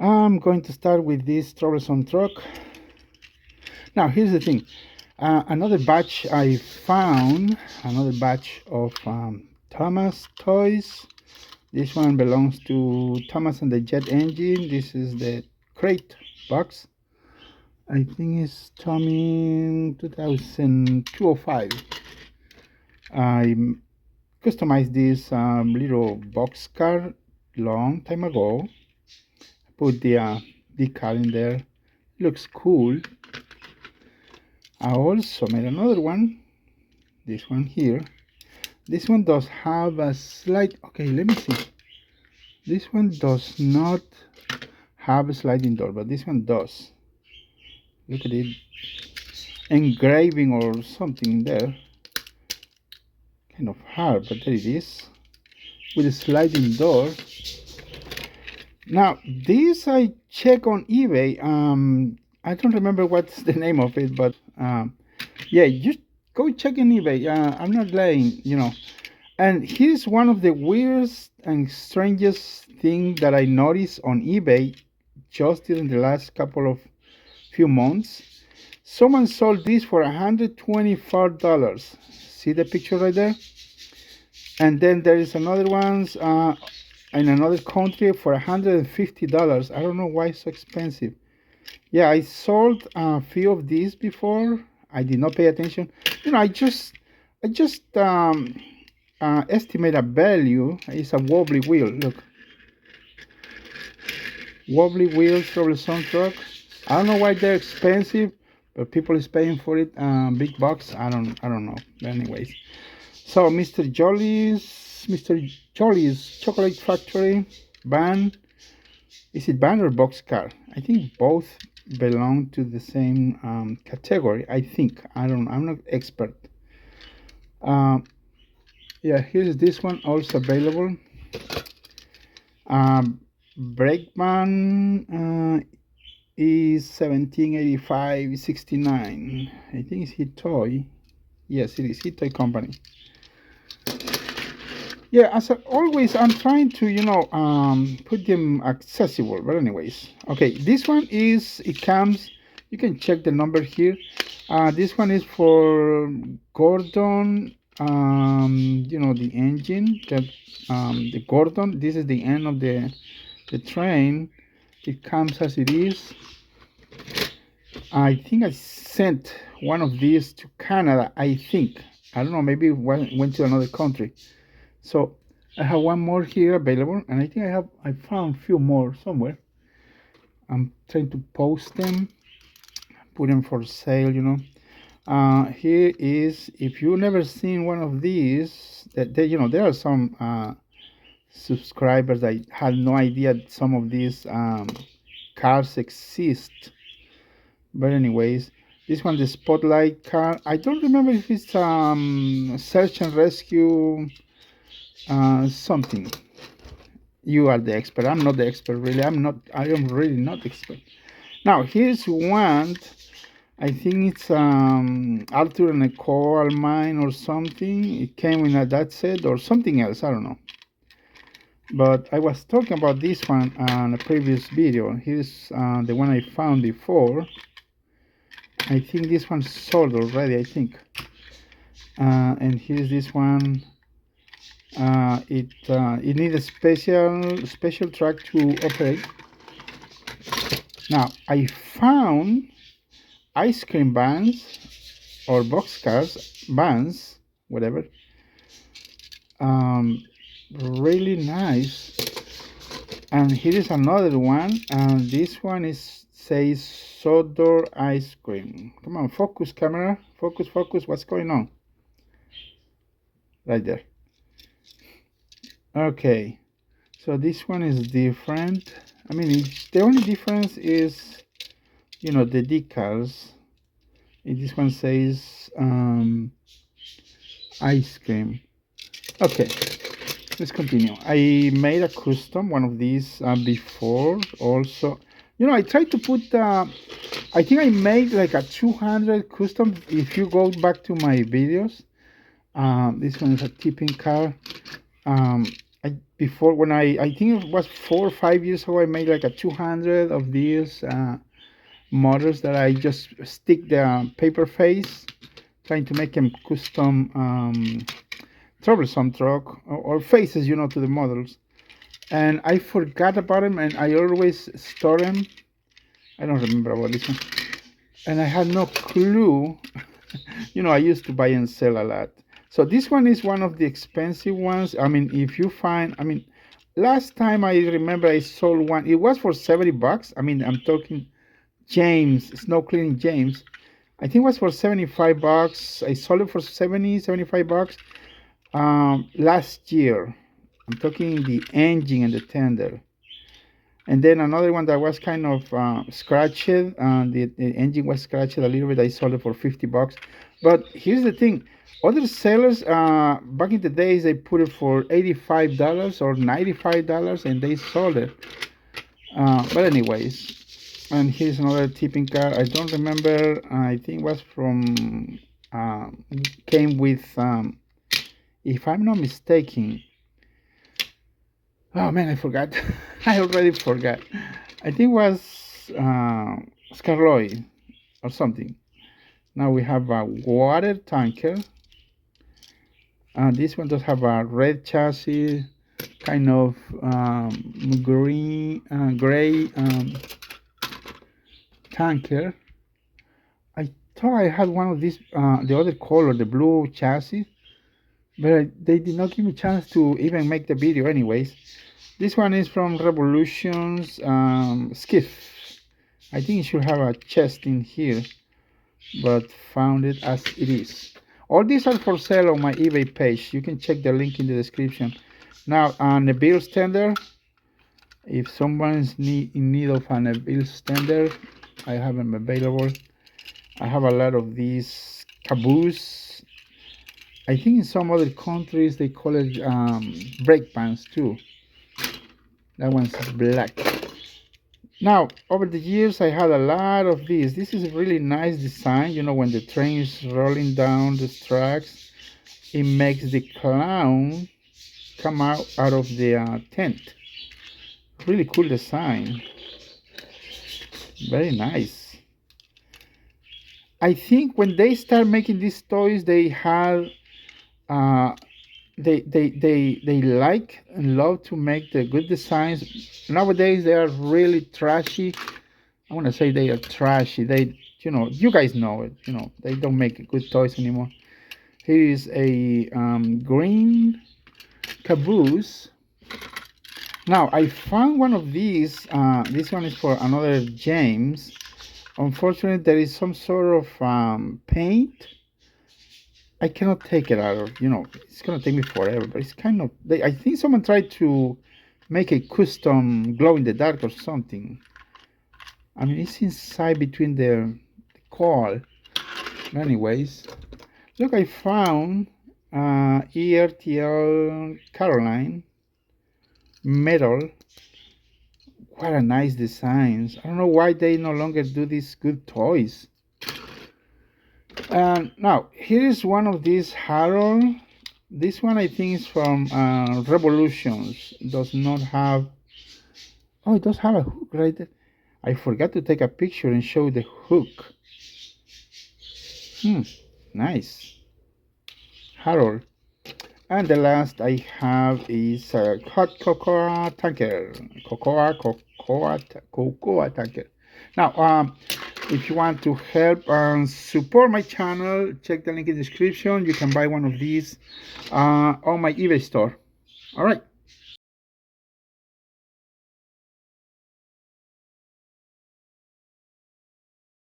I'm going to start with this troublesome truck. Now here's the thing. Another batch I found, another batch of Thomas toys. This one belongs to Thomas and the Jet Engine. This is the crate box. I think it's Tomy 2205. I customized this little box car long time ago. Put the decal in there. Looks cool. I also made another one. This one here. This one does have a slight. Okay, let me see. This one does not have a sliding door, but this one does. Look at it. Engraving or something there. Kind of hard, but there it is. With a sliding door. Now, this I check on eBay. I don't remember what's the name of it, but yeah, just go check on eBay. I'm not lying, you know. And here's one of the weirdest and strangest thing that I noticed on eBay just in the last few months. Someone sold this for $124. See the picture right there? And then there is another ones in another country for $150. I don't know why it's so expensive. Yeah, I sold a few of these before. I did not pay attention. You know, I just estimate a value. It's a wobbly wheel. Look, wobbly wheels troublesome truck. I don't know why they're expensive, but people is paying for it. Big bucks. I don't know. But anyways, so Mr. Jolly's Chocolate Factory van. Is it van or box car? I think both belong to the same category. I think. I'm not expert. Yeah, here's this one also available. Brakeman is 1785.69. I think it's Hitoy. Yes, it is Hitoy company. Yeah, as always, I'm trying to, put them accessible. But anyways, okay, this one is, it comes, you can check the number here. This one is for Gordon, the engine, the Gordon. This is the end of the train. It comes as it is. I think I sent one of these to Canada, I think. I don't know, maybe it went to another country. So I have one more here available, and I think I found a few more somewhere. I'm trying to post them, put them for sale, Here is, if you've never seen one of these, there are some subscribers that had no idea some of these cars exist. But anyways, this one, the Spotlight car. I don't remember if it's search and rescue something. You are the expert. I'm not the expert, really. I am really not expert. Now here's one. I think it's Arthur and a coal mine or something. It came in that set or something else. I don't know. But I was talking about this one on a previous video. Here's the one I found before. I think this one's sold already, I think. And here's this one. It needs a special track to operate. Now I found ice cream vans or boxcars, vans, whatever. Really nice. And here is another one, and this one says Sodor ice cream. Come on, focus, camera, focus. What's going on? Right there. Okay, so this one is different. I mean, the only difference is, the decals. This one says ice cream. Okay, let's continue. I made a custom one of these before also. I tried to put I think I made like a 200 custom. If you go back to my videos, this one is a tipping car. before when I think it was 4 or 5 years ago, I made like a 200 of these motors that I just stick the paper face, trying to make them custom troublesome truck or faces, to the models. And I forgot about them, and I always store them. I don't remember about this one, and I had no clue. I used to buy and sell a lot. So this one is one of the expensive ones. I mean, if you find, last time I remember I sold one. It was for $70. I mean, I'm talking James, snow cleaning James. I think it was for $75. I sold it for 75 bucks last year. I'm talking the engine and the tender. And then another one that was kind of scratched. The engine was scratched a little bit. I sold it for $50. But here's the thing: other sellers back in the days they put it for $85 or $95, and they sold it. But anyways, and here's another tipping car. I don't remember. I think it was from came with, if I'm not mistaken. Oh man, I forgot. I already forgot. I think it was Scarloy or something. Now we have a water tanker. This one does have a red chassis, kind of gray tanker. I thought I had one of these, the other color, the blue chassis, but they did not give me a chance to even make the video anyways. This one is from Revolution's skiff. I think it should have a chest in here, but found it as it is. All these are for sale on my eBay page. You can check the link in the description. Now, on the bill stander, if someone's in need of an bill stander, I have them available. I have a lot of these caboose. I think in some other countries they call it brake pans too. That one's black. Now, over the years, I had a lot of these. This is a really nice design. When the train is rolling down the tracks, it makes the clown come out of the tent. Really cool design. Very nice. I think when they start making these toys, they have they like and love to make the good designs. Nowadays they are really trashy. I want to say they are trashy. They, you guys know it. They don't make good toys anymore. Here is a green caboose. Now I found one of these. This one is for another James. Unfortunately, there is some sort of paint. I cannot take it out of, it's gonna take me forever, but it's kind of, I think someone tried to make a custom glow in the dark or something. I mean, it's inside between the coil. Anyways, look, I found ERTL Caroline metal. What a nice designs. I don't know why they no longer do these good toys. Now, here is one of these Harold. This one I think is from Revolutions. It does not have... Oh, it does have a hook right there. I forgot to take a picture and show the hook. Nice. Harold. And the last I have is a hot cocoa tanker. Cocoa tanker. Now, if you want to help and support my channel, check the link in the description. You can buy one of these on my eBay store. All right.